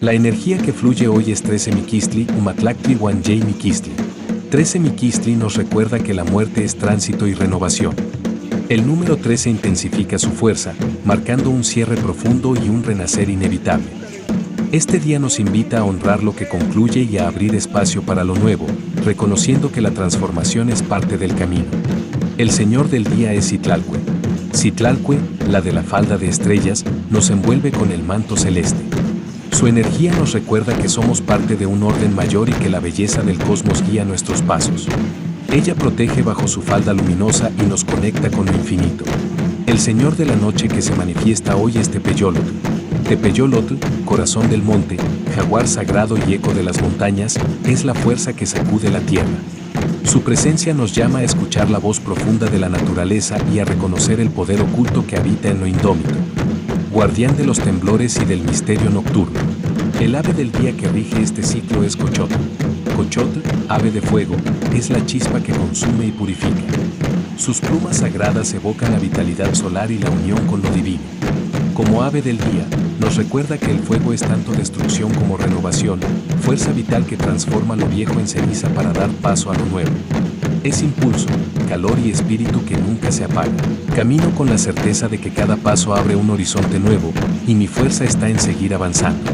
La energía que fluye hoy es 13 Miquistli, Umatlactli Wanjay Miquistli. 13 Miquistli nos recuerda que la muerte es tránsito y renovación. El número 13 intensifica su fuerza, marcando un cierre profundo y un renacer inevitable. Este día nos invita a honrar lo que concluye y a abrir espacio para lo nuevo, reconociendo que la transformación es parte del camino. El señor del día es Citlalcue. Citlalcue, la de la falda de estrellas, nos envuelve con el manto celeste. Su energía nos recuerda que somos parte de un orden mayor y que la belleza del cosmos guía nuestros pasos. Ella protege bajo su falda luminosa y nos conecta con lo infinito. El señor de la noche que se manifiesta hoy es Tepeyolotl. Tepeyolotl, corazón del monte, jaguar sagrado y eco de las montañas, es la fuerza que sacude la tierra. Su presencia nos llama a escuchar la voz profunda de la naturaleza y a reconocer el poder oculto que habita en lo indómito. Guardián de los temblores y del misterio nocturno. El ave del día que rige este ciclo es Cochotl. Cochotl, ave de fuego, es la chispa que consume y purifica. Sus plumas sagradas evocan la vitalidad solar y la unión con lo divino. Como ave del día, nos recuerda que el fuego es tanto destrucción como renovación, fuerza vital que transforma lo viejo en ceniza para dar paso a lo nuevo. Es impulso, calor y espíritu que nunca se apaga. Camino con la certeza de que cada paso abre un horizonte nuevo, y mi fuerza está en seguir avanzando.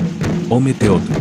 Ometeotl.